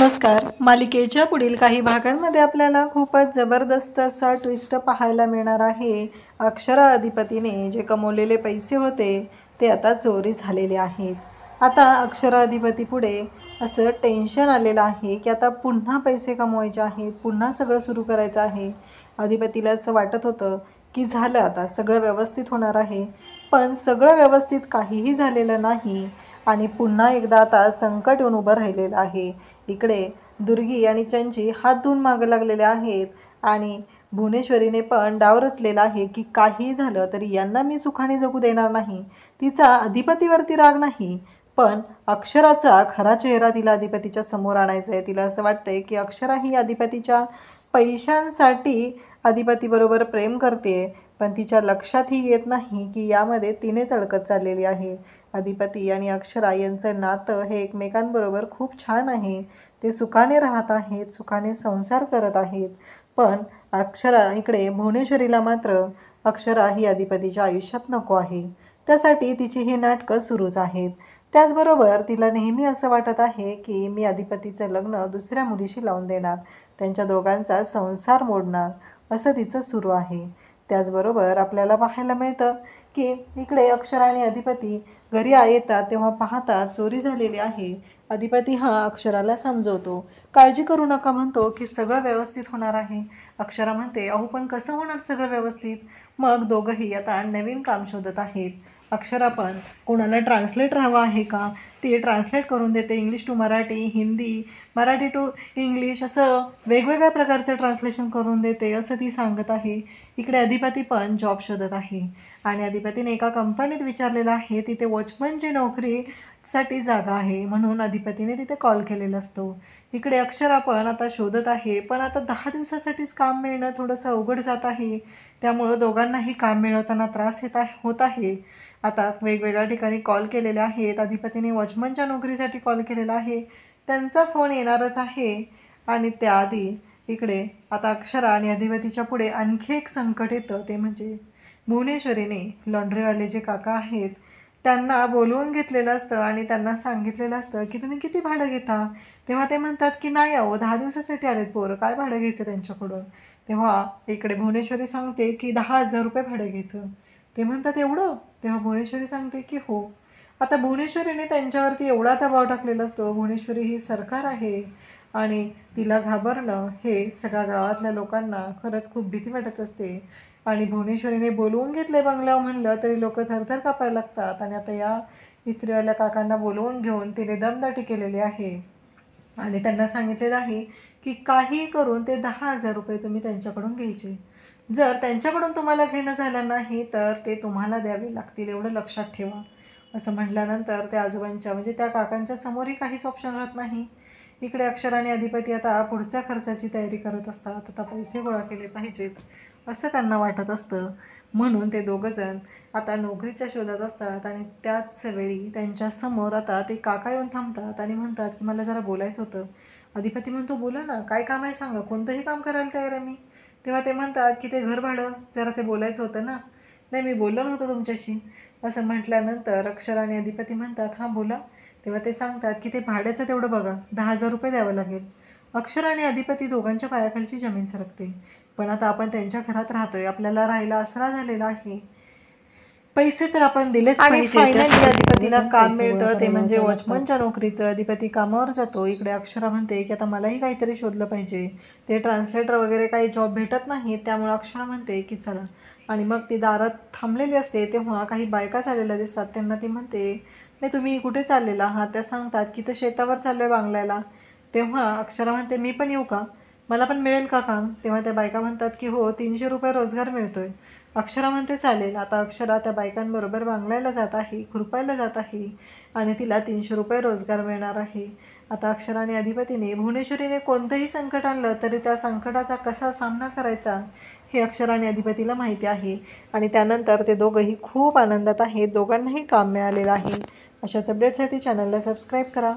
नमस्कार। मालिकेच्या पुढील काही भागांमध्ये आपल्याला खूपच जबरदस्त असा ट्विस्ट पाहायला मिळणार आहे। अक्षरा अधिपतीने जे कमवलेले पैसे होते ते आता चोरी झालेले आहेत। आता अक्षरा अधिपती पुढे असं टेन्शन आलेलं आहे की आता पुन्हा पैसे कमवायचे आहेत, पुन्हा सगळं सुरू करायचं आहे। अधिपतीला असं वाटत होतं की झालं आता सगळं व्यवस्थित होणार आहे, पण सगळं व्यवस्थित काहीही झालेलं नाही आणि पुन्हा एकदा आता संकट येऊन उभं राहिलेलं आहे। इकडे दुर्गी आणि चंची हात धुवून मागं लागलेले आहेत आणि भुवनेश्वरीने पण डाव रचलेला आहे की काही झालं तरी यांना मी सुखाने जगू देणार नाही। तिचा अधिपतीवरती राग नाही, पण अक्षराचा खरा चेहरा तिला अधिपतीच्या समोर आणायचा आहे। तिला असं वाटतंय की अक्षरा ही अधिपतीच्या पैशांसाठी अधिपतीबरोबर प्रेम करते, पण तिच्या लक्षातही येत नाही की यामध्ये तिनेच अडकत चाललेली आहे। अधिपती आणि अक्षरा यांचं नातं हे एकमेकांबरोबर खूप छान आहे। ते सुखाने राहत आहेत, सुखाने संसार करत आहेत, पण अक्षरा इकडे भुवनेश्वरीला मात्र अक्षरा ही अधिपतीच्या आयुष्यात नको आहे। त्यासाठी तिची ही नाटकं सुरूच आहेत। त्याचबरोबर तिला नेहमी असं वाटत आहे की मी अधिपतीचं लग्न दुसऱ्या मुलीशी लावून देणार, त्यांच्या दोघांचा संसार मोडणार, असं तिचं सुरू आहे। त्याचबरोबर आपल्याला पाहायला मिळतं की इकडे अक्षरा आणि अधिपती घरी येतात तेव्हा पाहता चोरी झालेली आहे। अधिपती हा अक्षराला समजवतो, काळजी करू नका म्हणतो की सगळं व्यवस्थित होणार आहे। अक्षरा म्हणते अहो पण कसं होणार सगळं व्यवस्थित? मग दोघंही आता नवीन काम शोधत आहेत। अक्षरा पण कोणाला ट्रान्सलेटर हवा आहे का, ते ट्रान्सलेट करून देते, English to Marathi, Hindi, Marathi to English, असं वेगवेगळ्या प्रकारचं ट्रान्सलेशन करून देते असं ती सांगत आहे। इकडे अधिपती पण जॉब शोधत आहे आणि अधिपतीने एका कंपनीत विचारलेलं आहे, तिथे वॉचमनची नोकरीसाठी जागा आहे म्हणून अधिपतीने तिथे कॉल केलेला असतो। इकडे अक्षरा पण आता शोधत आहे, पण आता 10 दिवसासाठीच काम मिळणं थोडंसं अवघड जात आहे, त्यामुळं दोघांनाही काम मिळवताना त्रास होत आहे। आता वेगवेगळ्या ठिकाणी कॉल केलेले आहेत। अधिपतीने वॉचमनच्या नोकरीसाठी कॉल केलेला आहे, त्यांचा फोन येणारच आहे आणि त्याआधी इकडे आता अक्षरा आणि अधिपतीच्या पुढे आणखी एक संकट येतं, ते म्हणजे भुवनेश्वरीने लॉन्ड्रीवाले जे काका आहेत त्यांना बोलवून घेतलेलं असतं आणि त्यांना सांगितलेलं असतं की तुम्ही किती भाडं घेता, तेव्हा ते म्हणतात की नाही अहो 10 दिवसासाठी आलेत पोरं, काय भाडं घ्यायचं त्यांच्याकडून। तेव्हा इकडे भुवनेश्वरी सांगते की 10,000 रुपये भाडं घ्यायचं, ते म्हणतात एवढं? तेव्हा भुवनेश्वरी सांगते की हो। आता भुवनेश्वरीने त्यांच्यावरती एवढा दबाव टाकलेला असतो, भुवनेश्वरी ही सरकार आहे आणि तिला घाबरणं हे सगळ्या गावातल्या लोकांना खरंच खूप भीती वाटत असते आणि भुवनेश्वरीने बोलवून घेतले बंगल्यावर म्हणलं तरी लोक थरथर कापायला लागतात आणि आता या इस्त्रीवाल्या काकांना बोलवून घेऊन तिने दमदाटी केलेली आहे आणि त्यांना सांगितलेलं आहे की काही करून ते 10,000 रुपये तुम्ही त्यांच्याकडून घ्यायचे, जर त्यांच्याकडून तुम्हाला घेणं झालं नाही तर ते तुम्हाला द्यावे लागतील, एवढं लक्षात ठेवा, असं म्हटल्यानंतर त्या आजोबांच्या म्हणजे त्या काकांच्या समोरही काहीच ऑप्शन राहत नाही। इकडे अक्षरा आणि अधिपती आता पुढच्या खर्चाची तयारी करत असतात, आता पैसे गोळा केले पाहिजेत असं त्यांना वाटत असतं, म्हणून ते दोघंजण आता नोकरीच्या शोधात असतात आणि त्याच वेळी त्यांच्यासमोर आता ते काका येऊन थांबतात आणि म्हणतात की मला जरा बोलायचं होतं। अधिपती म्हणतो बोला ना, काय काम आहे सांगा, कोणतंही काम करायला तयार आहे मी। तेव्हा ते म्हणतात की ते घर भाडं जरा ते बोलायचं होतं ना। नाही मी बोललो नव्हतं तुमच्याशी, असं म्हटल्यानंतर अक्षरा आणि अधिपती म्हणतात हां बोला। तेव्हा ते सांगतात की ते भाड्याचं तेवढं बघा, 10,000 रुपये द्यावं लागेल। अक्षरा आणि अधिपती दोघांच्या पायाखालची जमीन सरकते, पण आता आपण त्यांच्या घरात राहतोय, आपल्याला राहायला आसरा झालेला आहे, पैसे तर आपण दिलेच पाहिजे। फायनली अधिपतीला काम मिळतं, ते म्हणजे वॉचमनच्या नोकरीचं। अधिपती कामावर जातो। इकडे अक्षरा म्हणते की आता मलाही काहीतरी शोधलं पाहिजे, ते ट्रान्सलेटर वगैरे काही जॉब भेटत नाही, त्यामुळे अक्षरा म्हणते की चला, आणि मग ती दारात थांबलेली असते तेव्हा काही बायका चाललेल्या दिसतात, त्यांना ती म्हणते नाही तुम्ही कुठे चाललेला आहात, त्या सांगतात की तर शेतावर चाललोय बांगलायला। तेव्हा अक्षरा म्हणते मी पण येऊ का, मला पण मिळेल का काम? तेव्हा त्या बायका म्हणतात की हो 300 रुपये रोजगार मिळतोय। अक्षरा म्हणते चालेल। आता अक्षरा त्या बायकांबरोबर बांगलायला जात आहे, खुरपायला जात आहे आणि तिला 300 रुपये रोजगार मिळणार आहे। आता अक्षरा आणि अधिपतीने भुवनेश्वरीने कोणतंही संकट आणलं तरी त्या संकटाचा कसा सामना करायचा हे अक्षरा आणि अधिपतीला माहिती आहे आणि त्यानंतर ते दोघंही खूप आनंदात आहेत, दोघांनाही काम मिळालेलं आहे। अशाच अपडेटसाठी चॅनलला सबस्क्राईब करा।